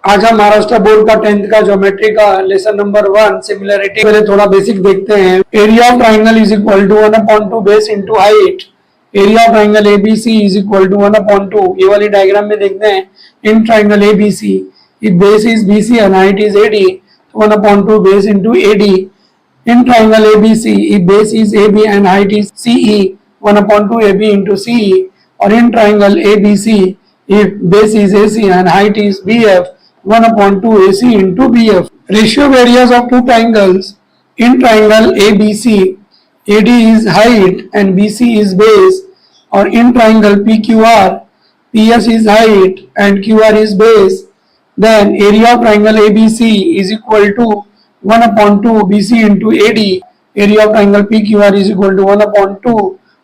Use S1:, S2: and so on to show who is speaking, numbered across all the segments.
S1: आज हम महाराष्ट्र बोर्ड का 10th का ज्योमेट्री का लेसन नंबर 1 सिमिलरिटी पहले थोड़ा बेसिक देखते हैं। Area of triangle is equal to 1/2 base into height. Area of triangle ABC is equal to 1/2। ये वाली डायग्राम में देखते हैं in triangle ABC if base is BC and height is AD 1/2 base into AD. In triangle ABC if base is AB and height is CE 1/2 AB into CE. और in triangle ABC if base is AC and height is BF 1/2 AC into BF. Ratio of areas of two triangles in triangle ABC, AD is height and BC is base, or in triangle PQR, PS is height and QR is base, then area of triangle ABC is equal to 1/2 BC into AD. Area of triangle PQR is equal to 1/2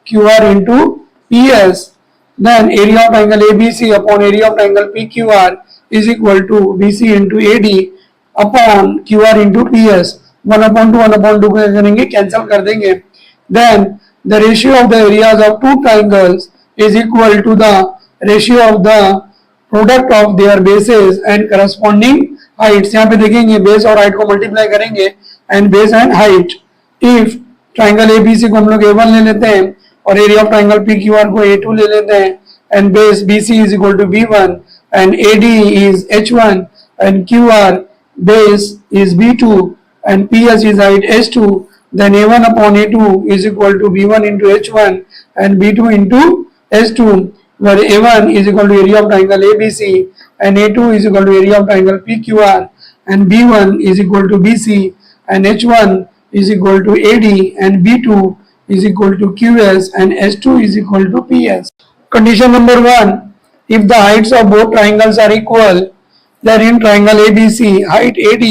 S1: QR into PS. Then area of triangle ABC upon area of triangle PQR is equal to BC into AD upon QR into PS. 1/2 को करेंगे cancel कर देंगे. Then the ratio of the areas of two triangles is equal to the ratio of the product of their bases and corresponding heights. यहाँ पे देखेंगे base और height को multiply करेंगे and base and height. If triangle ABC को हम लोग A1 ले लेते हैं और एरिया ऑफ ट्राइंगल PQR को A2 ले लेते हैं and base BC is equal to B1 and AD is H1 and QR base is B2 and PS is height H2, then A1 upon A2 is equal to B1 into H1 and B2 into H2, where A1 is equal to area of triangle ABC and A2 is equal to area of triangle PQR and B1 is equal to BC and H1 is equal to AD and B2 is equal to QS and S2 is equal to PS. Condition number 1, if the heights of both triangles are equal, then in triangle ABC height AD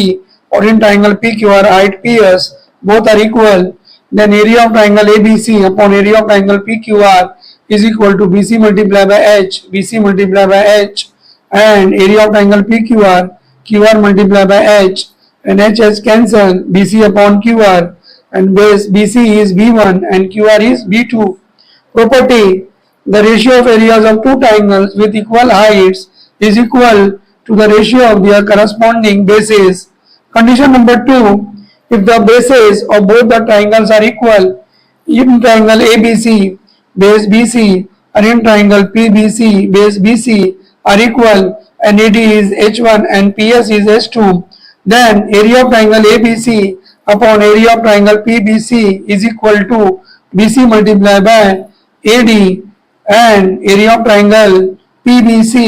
S1: or in triangle PQR height PS both are equal, then area of triangle ABC upon area of triangle PQR is equal to BC multiplied by H, BC multiplied by H, and area of triangle PQR, QR multiplied by H, and HS cancel, BC upon QR, and base BC is B1 and QR is B2. Property, the ratio of areas of two triangles with equal heights is equal to the ratio of their corresponding bases. Condition number 2, if the bases of both the triangles are equal, in triangle ABC base BC and in triangle PBC base BC are equal and AD is H1 and PS is H2, then area of triangle ABC upon area of triangle PBC is equal to BC multiplied by AD and area of triangle PBC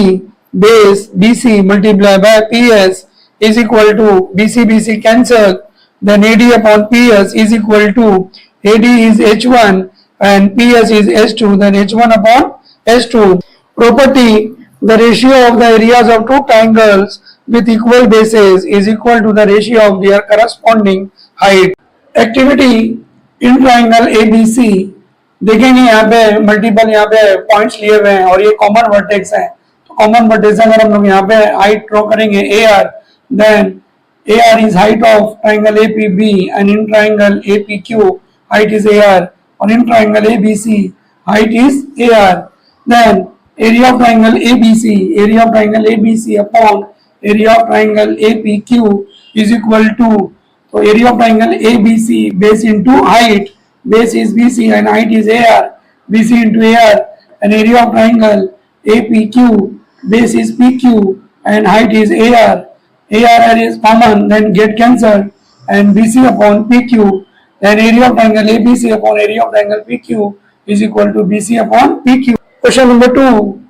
S1: base BC multiplied by PS is equal to BC cancel, then AD upon PS is equal to AD is H1 and PS is H2, then H1 upon H2. Property, the ratio of the areas of two triangles with equal bases is equal to the ratio of their corresponding height. Activity in triangle ABC, देखेंगे यहाँ पे multiple यहाँ पे points लिए हुए हैं और ये कॉमन वर्टेक्स है. तो कॉमन वर्टेक्स अगर हम लोग यहाँ पे हाइट ड्रॉ करेंगे AR, then AR is height of triangle APB and in triangle APQ height is AR, or in triangle ABC height is AR. Then area of triangle ABC upon area of triangle APQ is equal to, so area of triangle ABC base into height, base is BC and height is AR, BC into AR, and area of triangle APQ base is PQ and height is AR, AR is common, then get cancelled, and BC upon PQ, then area of triangle ABC upon area of triangle PQ is equal to BC upon PQ. Question number 2,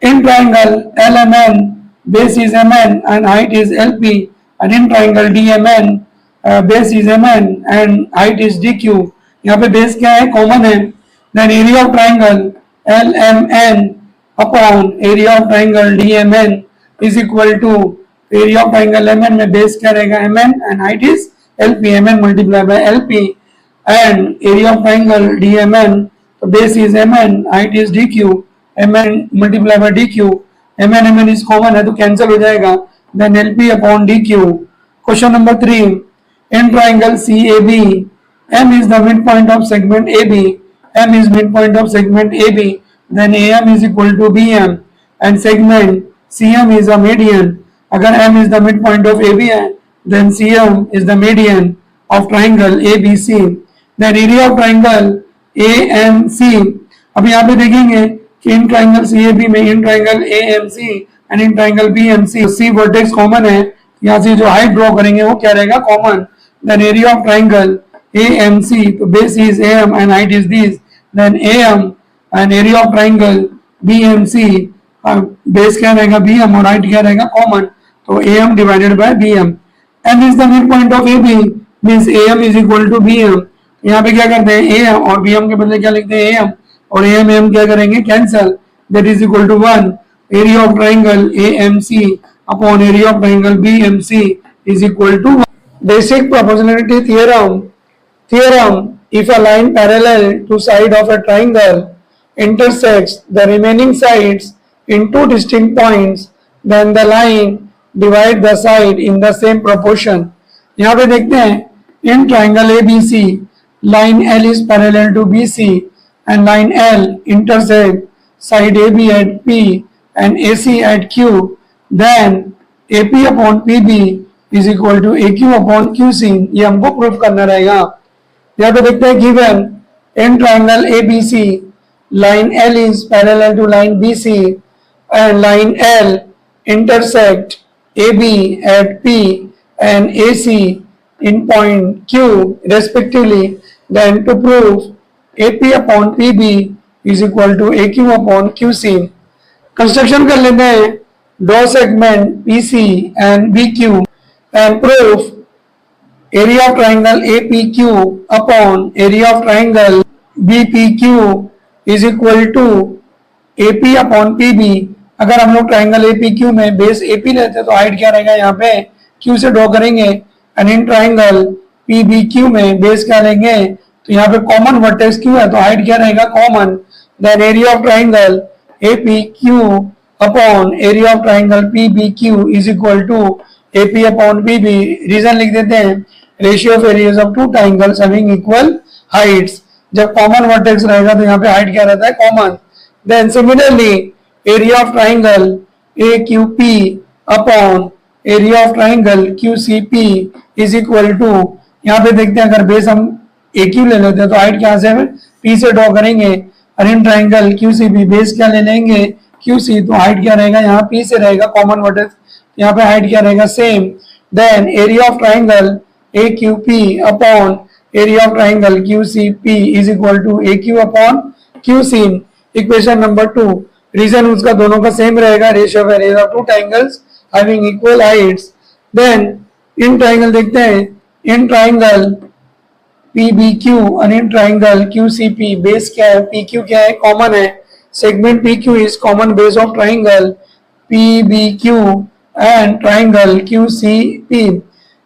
S1: in triangle LMN base is MN and height is LP, and in triangle DMN base is MN and height is DQ. यहाँ पे base क्या है, common है. Then area of triangle LMN upon area of triangle DMN is equal to area of triangle MN में base क्या रहेगा MN and height is LP, MN multiply by LP, and area of triangle DMN तो base is MN, height is DQ, MN multiply by DQ, MN is common है तो cancel हो जाएगा. Then LP upon DQ. Question number 3, in triangle CAB, M is the midpoint of segment AB, M is midpoint of segment AB, then AM is equal to BM and segment CM is a median. अगर M is the midpoint of AB है, then CM is the median of triangle ABC. Then area of triangle AMC. अब यहाँ पे देखेंगे कि in triangle CAB में in triangle AMC and in triangle BMC C vertex common है, यहाँ से जो हाइट ड्रॉ करेंगे वो क्या रहेगा, common. Then area of triangle AMC, तो base is AM and height is this, then AM and area of triangle BMC, base क्या रहेगा BM और हाइट क्या रहेगा कॉमन, तो AM divided by BM. M is the midpoint of AB, means AM is equal to BM. यहाँ पे क्या करते हैं AM और BM के बदले क्या लिखते हैं AM, और AM क्या करेंगे cancel, that is equal to 1. Area of triangle AMC upon area of triangle BMC is equal to 1. Basic proportionality theorem. If a line parallel to side of a triangle intersects the remaining sides in two distinct points, then the line divide the side in the same proportion. यहाँ पे देखते हैं in triangle ABC, line L is parallel to BC and line L intersect side AB at P and AC at Q, then AP upon PB is equal to AQ upon QC. ये हमको proof करना रहेगा. यहाँ पे देखते हैं given in triangle ABC, line L is parallel to line BC and line L intersect AB at P and AC in point Q respectively, then to prove AP upon PB is equal to AQ upon QC. Construction कर लेते हैं. Draw segment PC and BQ and prove area of triangle APQ upon area of triangle BPQ is equal to AP upon PB. अगर हम लोग triangle APQ में base AP लेते हैं तो हाइट क्या रहेगा, यहाँ पे Q से ड्रॉ करेंगे, एंड इन ट्राइंगल PBQ में बेस क्या लेंगे, तो यहाँ पे कॉमन वर्टेक्स Q है तो हाइट क्या रहेगा common. Then area of triangle APQ upon area of triangle PBQ is equal to AP upon PB. Reason लिख देते हैं, ratio of areas of two triangles having equal heights. जब common vertex रहेगा तो यहाँ पे हाइट क्या रहता है common. Then similarly area of triangle AQP upon area of triangle QCP is equal to, यहाँ पे देखते हैं अगर बेस हम AQ ले लेते हैं तो हाइट क्या से P से ड्रॉ करेंगे, और इन ट्राइंगल QCP बेस क्या ले लेंगे QC, तो हाइट क्या रहेगा यहाँ P से रहेगा कॉमन वर्टेक्स, यहाँ पे हाइट क्या रहेगा same. Then area of triangle AQP upon area of triangle QCP is equal to AQ upon QC. Equation number 2. Reason उसका दोनों का सेम रहेगा, ratio of areas of two triangles having equal heights. Then इन triangle देखते हैं, in triangle PBQ और in triangle QCP base क्या है, PQ क्या है कॉमन है, segment PQ is common base of triangle PBQ and triangle QCP.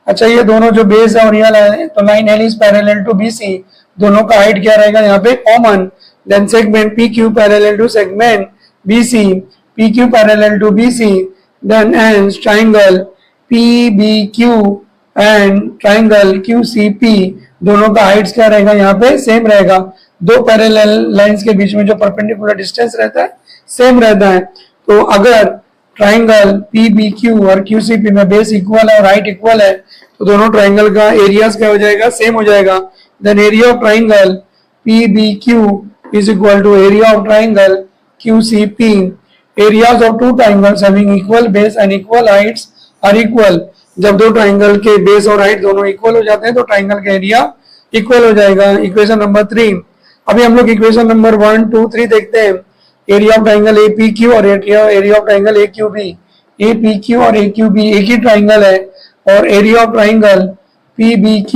S1: अच्छा ये दोनों जो बेस है और ये है, तो line L is parallel to BC, दोनों का हाइट क्या रहेगा यहाँ पे common. Then segment PQ parallel to segment BC, PQ parallel to BC, then ends triangle PBQ and triangle QCP, दोनों का हाइट्स क्या रहेगा यहाँ पे सेम रहेगा. दो पैरेलल लाइंस के बीच में जो परपेंडिकुलर डिस्टेंस रहता है सेम रहता है. तो अगर ट्राइंगल PBQ और QCP में बेस इक्वल है और हाइट इक्वल है तो दोनों ट्राइंगल का एरियाज क्या हो जाएगा सेम हो जाएगा. Then area of triangle PBQ is equal to area of triangle QCP. Areas of two triangles having equal base and equal heights are equal. जब दो ट्राइंगल के बेस और हाइट दोनों इक्वल हो जाते हैं तो ट्राइंगल का एरिया इक्वल हो जाएगा. Equation number 3. अभी हम लोग इक्वेशन नंबर 1, 2, 3 देखते हैं. एरिया ऑफ ट्राइंगल APQ और area of triangle AQB. APQ और AQB एक ही ट्राइंगल है, और एरिया ऑफ ट्राइंगल PBQ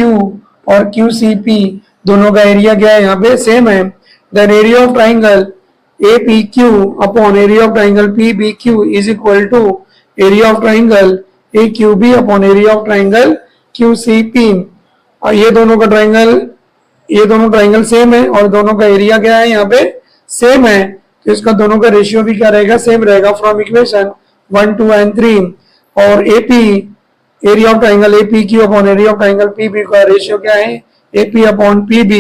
S1: और QCP दोनों का एरिया क्या है यहाँ पे सेम है. Then area of triangle APQ upon area of triangle PBQ is equal to area of triangle AQB upon area of triangle QCP. और ये दोनों ट्राइंगल सेम है और दोनों का एरिया क्या है यहाँ पे सेम है, तो इसका दोनों का रेशियो भी क्या रहेगा सेम रहेगा फ्रॉम इक्वेशन 1, 2 and 3. और AP area of triangle APQ upon area of triangle PB का रेशियो क्या है AP अपॉन PB,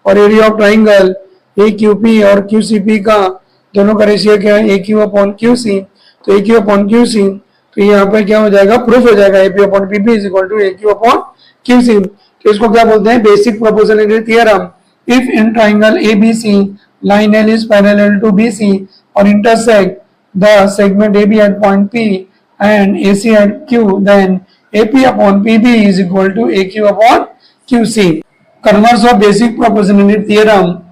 S1: और एरिया ऑफ ट्राइंगल AQP और QCP का दोनों का रेशियो क्या है AQ अपॉन QC. तो AQ अपॉन QC तो यहाँ पे क्या हो जाएगा, प्रूफ हो जाएगा AP upon PB is equal to AQ upon QC। तो इसको क्या बोलते हैं, basic proportionality theorem. If in triangle ABC line L is parallel to BC or intersect the segment AB at point P and AC at Q, then AP upon PB is equal to AQ upon QC. Converse of basic proportionality theorem,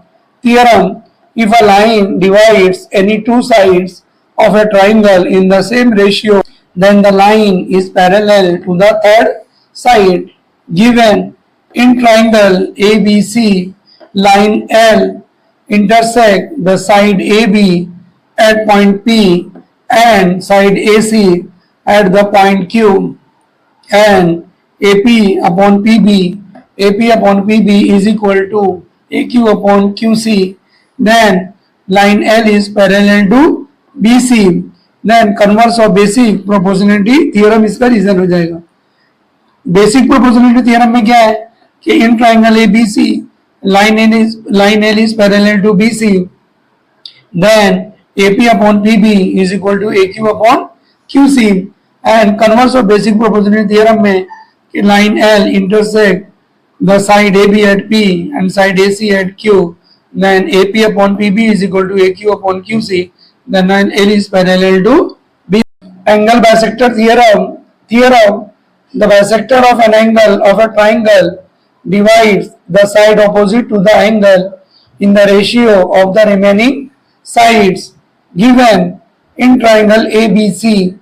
S1: if a line divides any two sides of a triangle in the same ratio, then the line is parallel to the third side. Given in triangle ABC, line L intersect the side AB at point P and side AC at the point Q, and AP upon PB is equal to AQ upon QC, then line L is parallel to BC, then converse of basic proportionality theorem इसका reason हो जाएगा। Basic proportionality theorem में क्या है कि इन triangle ABC line L is parallel to BC, then AP upon PB is equal to AQ upon QC, and converse of basic proportionality theorem में कि line L intersect the side AB at P and side AC at Q, then AP upon PB is equal to AQ upon QC, then line L is parallel to B. Angle bisector theorem, the bisector of an angle of a triangle divides the side opposite to the angle in the ratio of the remaining sides. Given in triangle ABC,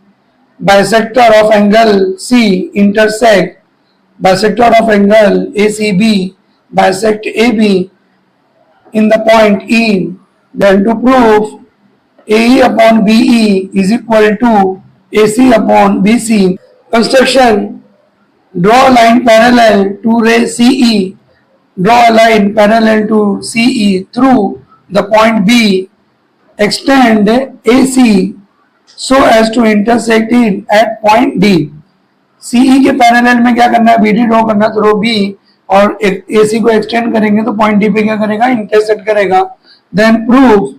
S1: bisector of angle C intersect bisector of angle ACB bisect AB in the point E, then to prove AE upon BE is equal to AC upon BC, construction, draw a line parallel to ray CE, draw a line parallel to CE through the point B, extend AC so as to intersect it at point D. CE के parallel में क्या करना है, BD draw करना through B, और AC को extend करेंगे तो पॉइंट D पे क्या करेगा, इंटरसेक्ट करेगा। Then prove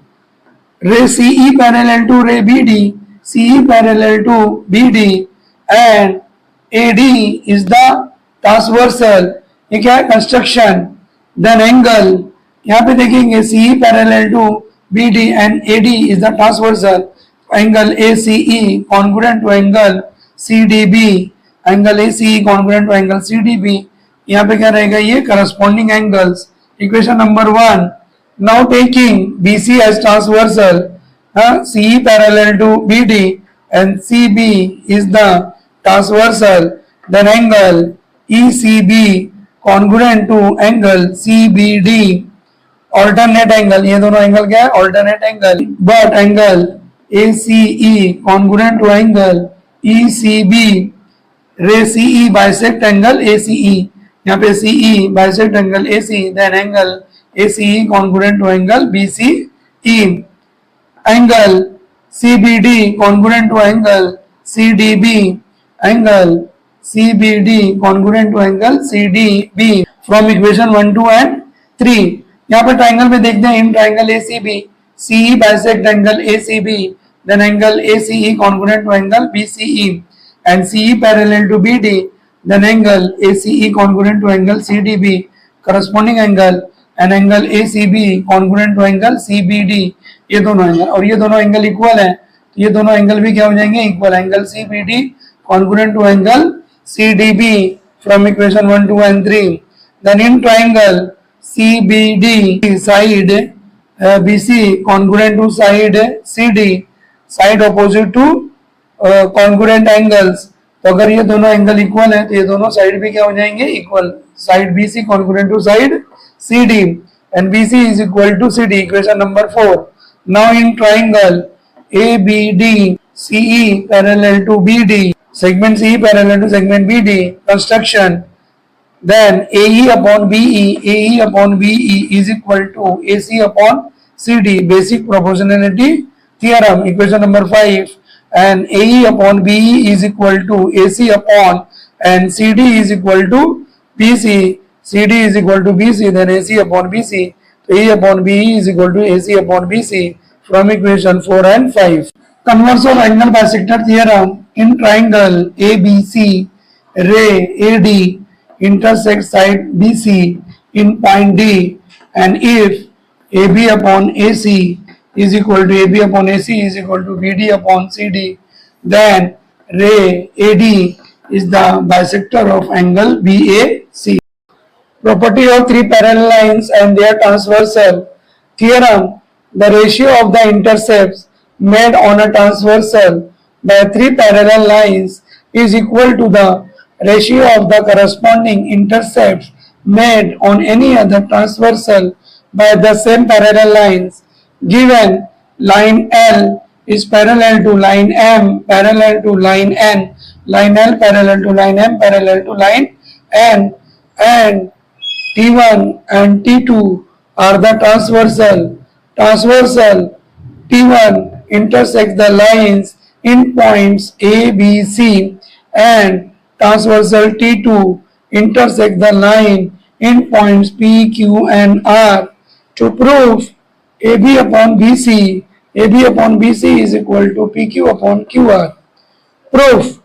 S1: ray CE parallel to ray BD, CE parallel to BD and AD is the transversal, ये क्या है, कंस्ट्रक्शन। देन एंगल, यहाँ पे देखेंगे CE parallel to BD and AD is the transversal, angle ACE congruent to angle CDB, angle ACE congruent to angle CDB, यहाँ पे क्या रहेगा, ये corresponding angles. Equation number 1, now taking BC as transversal, CE parallel to BD and CB is the transversal, then angle ECB congruent to angle CBD, alternate angle, ये दोनों angle क्या है, alternate angle, but angle ACE congruent to angle ECB, ray CE bisect angle ACE, यहाँ पे CE bisect angle AC, then angle ACE congruent to angle BCE, angle CBD congruent to angle CDB, angle CBD congruent to angle CDB from equation 1, 2 and 3। यहाँ पर triangle में देखते हैं, in triangle ACB, CE bisect angle ACB, then angle ACE congruent to angle BCE and CE parallel to BD, then angle ACE congruent to angle CDB, corresponding angle and angle ACB congruent to angle CBD, ये दोनों angle, और ये दोनों angle equal है, ये दोनों angle भी क्या हो जाएंगे, equal. Angle CBD congruent to angle CDB from equation 1, 2 and 3। then in triangle CBD side BC congruent to side CD, side opposite to congruent angles, तो अगर ये दोनों एंगल इक्वल है तो ये दोनों साइड भी क्या हो जाएंगे, equal. Side BC congruent to side CD and BC is equal to CD, equation number 4। now in triangle ABD, CE parallel to BD, segment CE parallel to segment BD, construction, then AE upon BE is equal to AC upon CD, basic proportionality theorem, equation number 5, and AE upon BE is equal to AC upon and CD is equal to BC, CD is equal to BC, then AC upon BC, so A upon BE is equal to AC upon BC from equation 4 and 5। Converse of angle bisector theorem, in triangle ABC, ray AD intersects side BC in point D, and if AB upon AC is equal to AB upon AC is equal to BD upon CD, then ray AD is the bisector of angle BAC. Property of three parallel lines and their transversal. Theorem: the ratio of the intercepts made on a transversal by three parallel lines is equal to the ratio of the corresponding intercepts made on any other transversal by the same parallel lines. Given line L is parallel to line M, parallel to line N, line L parallel to line M, parallel to line N, and T1 and T2 are the transversal. Transversal T1 intersects the lines in points A, B, C, and transversal T2 intersects the line in points P, Q, and R. To prove AB upon BC, AB upon BC is equal to PQ upon QR. Proof: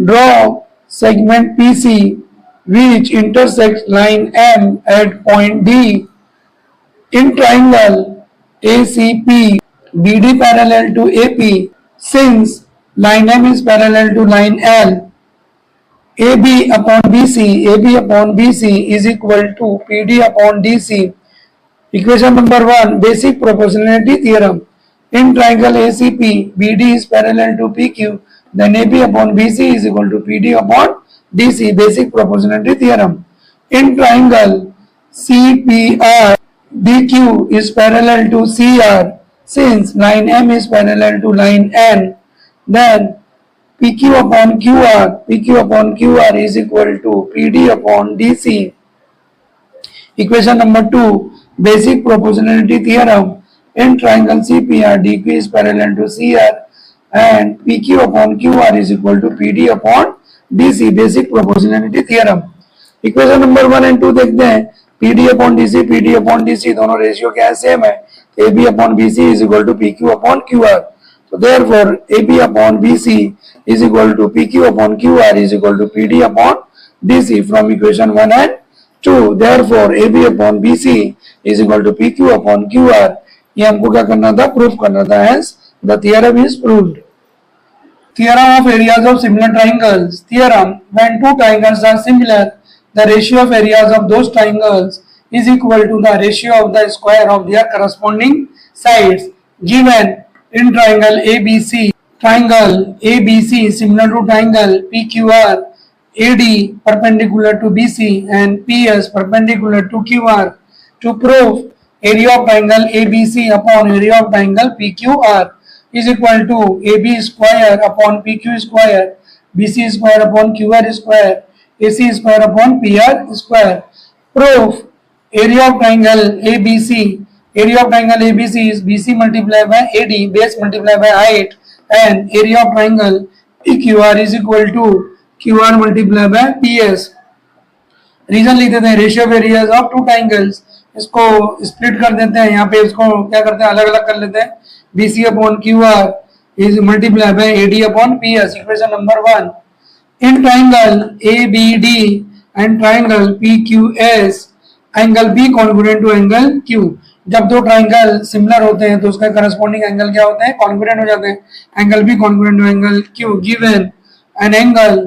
S1: draw segment PC which intersects line M at point D in triangle ACP, BD parallel to AP. Since line M is parallel to line L, AB upon BC is equal to PD upon DC. Equation number 1, basic proportionality theorem. In triangle ACP, BD is parallel to PQ, then AB upon BC is equal to PD upon DC, basic proportionality theorem. In triangle CPR, BQ is parallel to CR. Since line M is parallel to line N, then PQ upon QR is equal to PD upon DC. Equation number 2, basic proportionality theorem. In triangle CPR, DQ is parallel to CR and PQ upon QR is equal to PD upon DC, basic proportionality theorem. Equation number 1 and 2 देखते हैं. PD upon DC दोनों ratio क्या है, same है. AB upon BC is equal to PQ upon QR. So therefore AB upon BC is equal to PQ upon QR is equal to PD upon DC from equation 1 and 2. Therefore AB upon BC is equal to PQ upon QR. ये हमको क्या करना था, proof करना था. Hence the theorem is proved. Theorem of areas of similar triangles. Theorem: when two triangles are similar, the ratio of areas of those triangles is equal to the ratio of the square of their corresponding sides. Given in triangle ABC similar to triangle PQR, AD perpendicular to BC and PS perpendicular to QR. To prove area of triangle ABC upon area of triangle PQR is equal to AB square upon PQ square, BC square upon QR square, AC square upon PR square. Proof: area of triangle ABC is BC multiplied by AD, base multiplied by height, and area of triangle PQR is equal to QR multiplied by PS. Reason लिख देते हैं, ratio of areas of two triangles. इसको split कर देते हैं, यहाँ पे इसको क्या करते हैं, अलग अलग कर लेते हैं. BC upon QR is multiplied by AD upon PS. Equation number 1. In triangle ABD and triangle PQS, angle B congruent to angle Q. जब दो ट्राइंगल सिमिलर होते हैं तो उसका करस्पॉन्डिंग एंगल क्या होते हैं, कॉन्ग्रुएंट हो जाते हैं. Angle B congruent to angle Q. Given an angle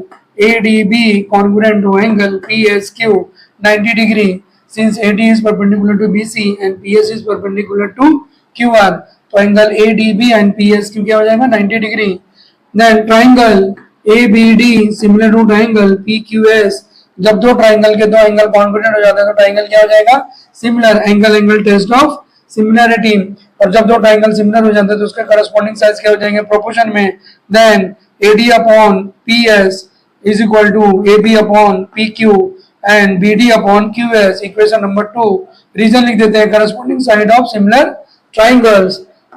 S1: ADB congruent to angle PSQ 90 degree, since AD is perpendicular to BC and PS is perpendicular to QR, तो एंगल ADB and PSQ क्या हो जाएगा, 90 degree. Then triangle ABD similar to triangle PQS, जब दो triangle के दो angle congruent हो जाते हैं तो ट्राइंगल क्या हो जाएगा, similar. Angle test of similarity. और जब दो ट्राइंगल सिमिलर हो जाते हैं तो उसके करस्पॉन्डिंग साइज क्या हो जाएंगे, प्रोपोर्शन में. Then AD upon PS is equal to AB upon PQ and BD upon QS. Equation number 2. Reason लिख देते हैं, corresponding side of similar triangles.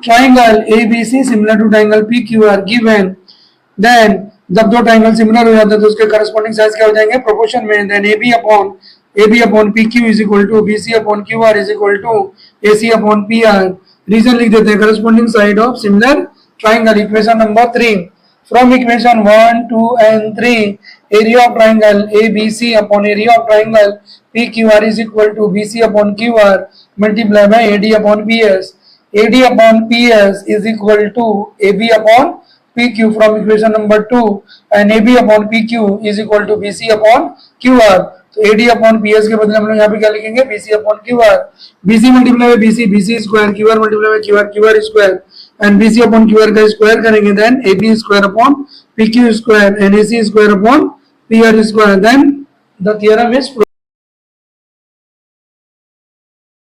S1: Triangle ABC similar to triangle PQR given. Then जब दो triangle similar हो जाते हैं तो उसके करस्पॉन्डिंग साइज क्या हो जाएंगे, प्रोपोर्शन में. Then AB upon PQ is equal to BC upon QR is equal to AC upon PR. Reason लिख देते हैं, corresponding side of similar triangle. Equation number 3. From equation 1, 2 and 3, area of triangle ABC upon area of triangle PQR is equal to BC upon QR multiplied by AD upon PS. AD upon PS is equal to AB upon PQ from equation number 2 and AB upon PQ is equal to BC upon QR. तो AD upon PS के बदले हम लोग यहाँ पे क्या लिखेंगे BC upon QR. BC multiply by BC, BC square, QR multiply by QR, QR square and BC upon QR का स्क्वायर करेंगे then AB square upon PQ square and AC square upon PR square. Then the theorem is